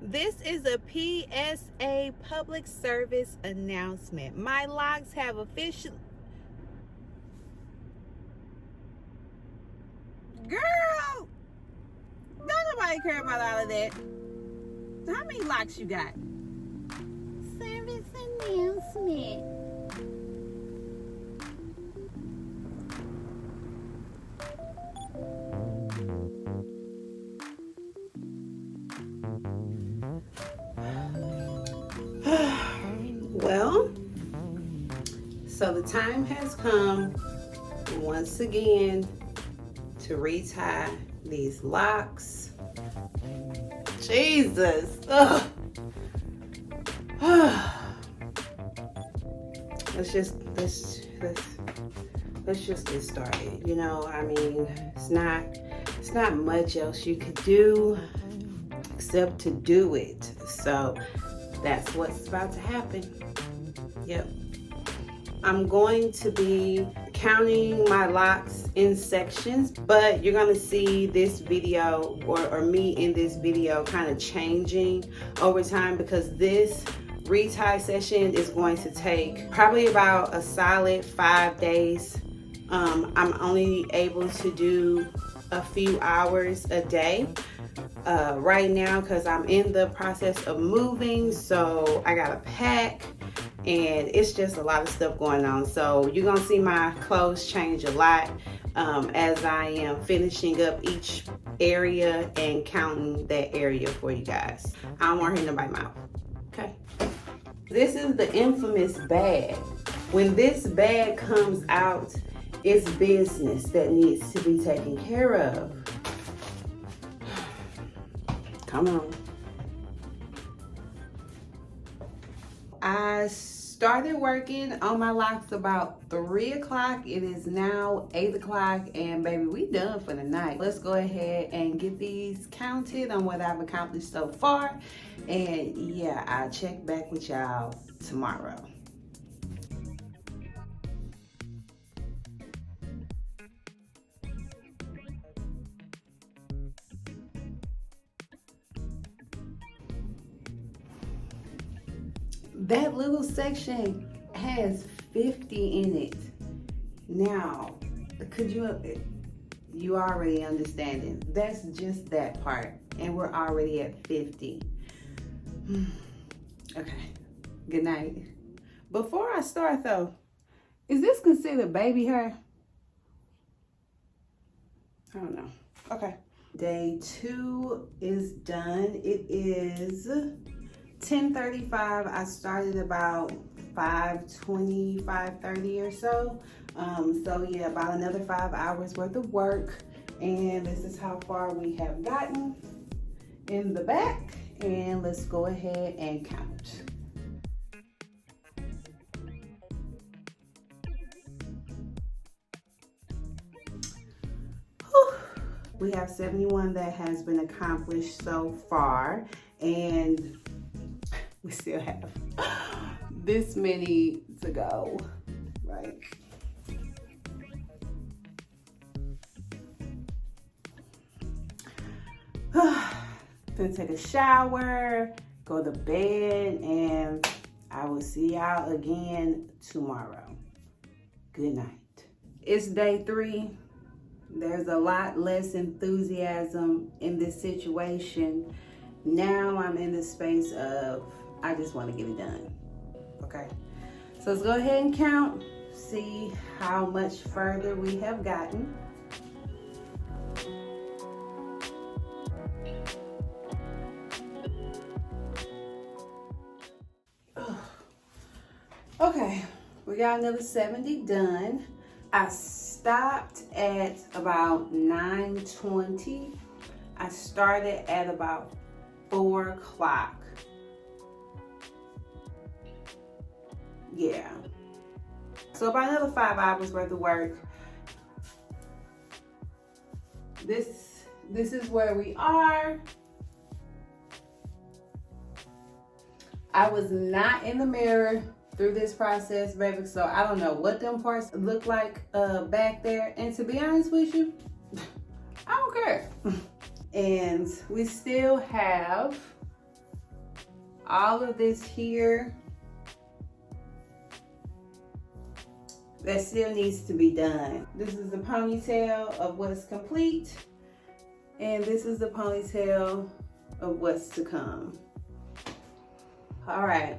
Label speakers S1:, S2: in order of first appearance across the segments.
S1: This is a PSA public service announcement. My locks have officially... Girl! Don't nobody care about all of that. How many locks you got? Service announcement. Well, so the time has come once again to retie these locks. Jesus. Ugh. let's just get started. You know, I mean, it's not much else you could do except to do it. So that's what's about to happen. Yep. I'm going to be counting my locks in sections, but you're gonna see this video or me in this video kind of changing over time, because this retie session is going to take probably about a solid 5 days. I'm only able to do a few hours a day right now because I'm in the process of moving, so I gotta pack and it's just a lot of stuff going on. So you're gonna see my clothes change a lot as I am finishing up each area and counting that area for you guys. I don't want to hear nobody mouth. Okay. This is the infamous bag. When this bag comes out, it's business that needs to be taken care of. Come on. I started working on my locks about 3 o'clock. It is now 8 o'clock and baby, we done for the night. Let's go ahead and get these counted on what I've accomplished so far. And yeah, I'll check back with y'all tomorrow. That little section has 50 in it. Now, could you already understanding? That's just that part, and we're already at 50. Okay, good night. Before I start though, is this considered baby hair? I don't know. Okay. Day 2 is done. It is 10:35. I started about 5:20, 5:30 or so. So yeah, about another 5 hours worth of work. And this is how far we have gotten in the back. And let's go ahead and count. Whew. We have 71 that has been accomplished so far. And we still have this many to go, right? Gonna take a shower, go to bed, and I will see y'all again tomorrow. Good night. It's day 3. There's a lot less enthusiasm in this situation. Now I'm in the space of I just want to get it done. Okay, so let's go ahead and count, see how much further we have gotten. Okay, we got another 70 done. I stopped at about 9:20. I started at about 4 o'clock. Yeah. So about another 5 hours worth of work. This is where we are. I was not in the mirror through this process, baby, so I don't know what them parts look like back there. And to be honest with you, I don't care. And we still have all of this here, that still needs to be done. This is the ponytail of what's complete, and this is the ponytail of what's to come. All right,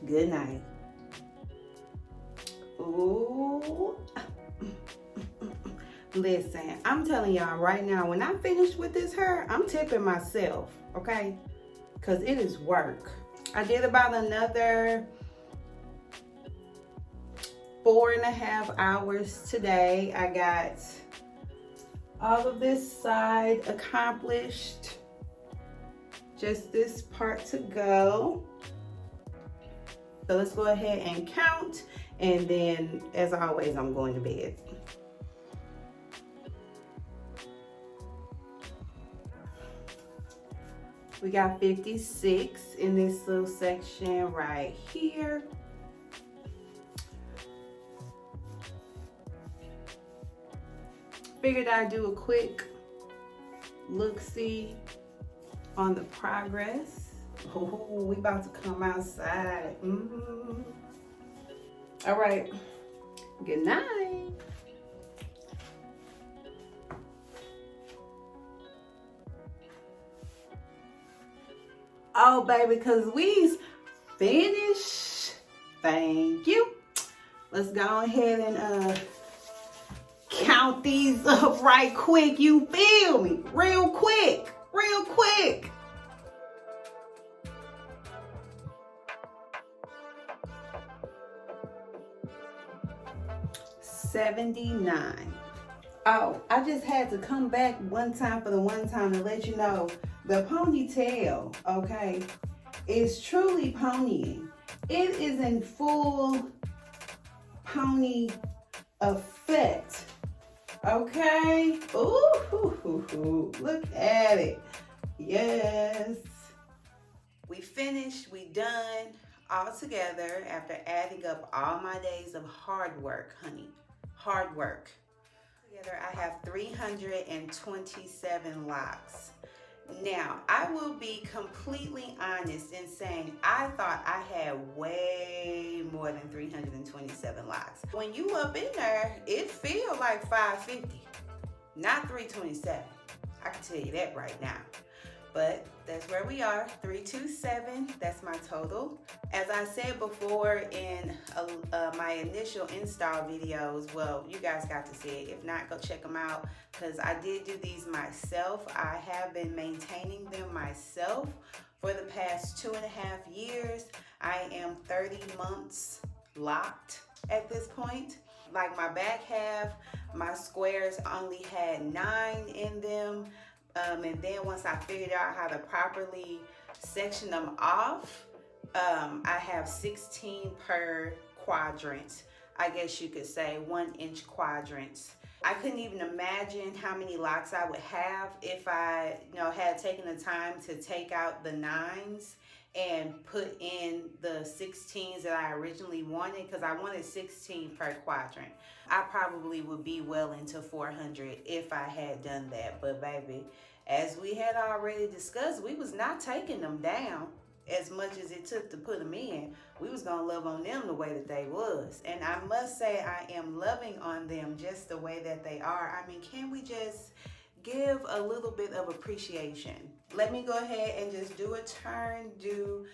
S1: good night. Ooh. Listen, I'm telling y'all right now, when I'm finished with this hair, I'm tipping myself, okay? Because it is work. I did about another 4.5 hours today. I got all of this side accomplished. Just this part to go. So let's go ahead and count. And then, as always, I'm going to bed. We got 56 in this little section right here. Figured I'd do a quick look-see on the progress. Oh, we about to come outside. All right, good night. Oh, baby, because we's finished. Thank you. Let's go ahead and count these up right quick. You feel me? Real quick. Real quick. 79. Oh, I just had to come back one time for the one time to let you know the ponytail, okay, is truly ponying. It is in full pony effect, okay? Ooh, look at it. Yes. We finished, we done all together after adding up all my days of hard work, honey. Hard work. Together I have 327 locks. Now, I will be completely honest in saying I thought I had way more than 327 locks. When you up in there, it feels like 550, not 327. I can tell you that right now. But that's where we are, 327, that's my total. As I said before in my initial install videos, well, you guys got to see it. If not, go check them out, because I did do these myself. I have been maintaining them myself for the past 2.5 years. I am 30 months locked at this point. Like my back half, my squares only had 9 in them. And then once I figured out how to properly section them off, I have 16 per quadrant. I guess you could say 1-inch quadrants. I couldn't even imagine how many locks I would have if I, had taken the time to take out the 9s and put in the 16s that I originally wanted, because I wanted 16 per quadrant. I probably would be well into 400 if I had done that. But baby, as we had already discussed, we was not taking them down as much as it took to put them in. We was gonna love on them the way that they was. And I must say I am loving on them just the way that they are. I mean, can we just give a little bit of appreciation? Let me go ahead and just do a turn, do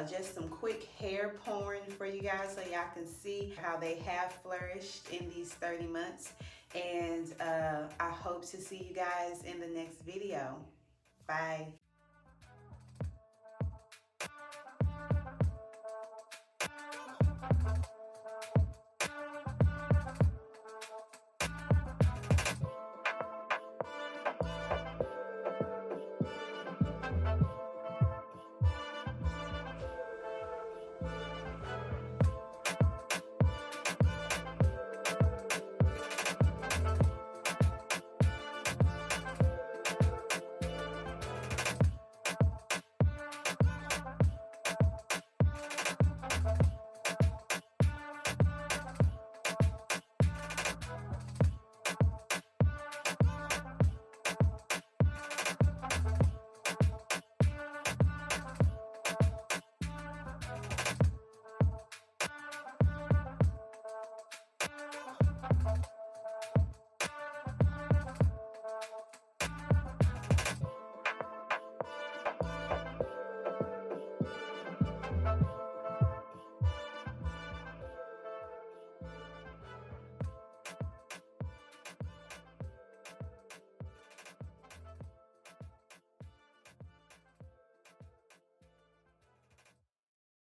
S1: just some quick hair pouring for you guys so y'all can see how they have flourished in these 30 months. And I hope to see you guys in the next video. Bye.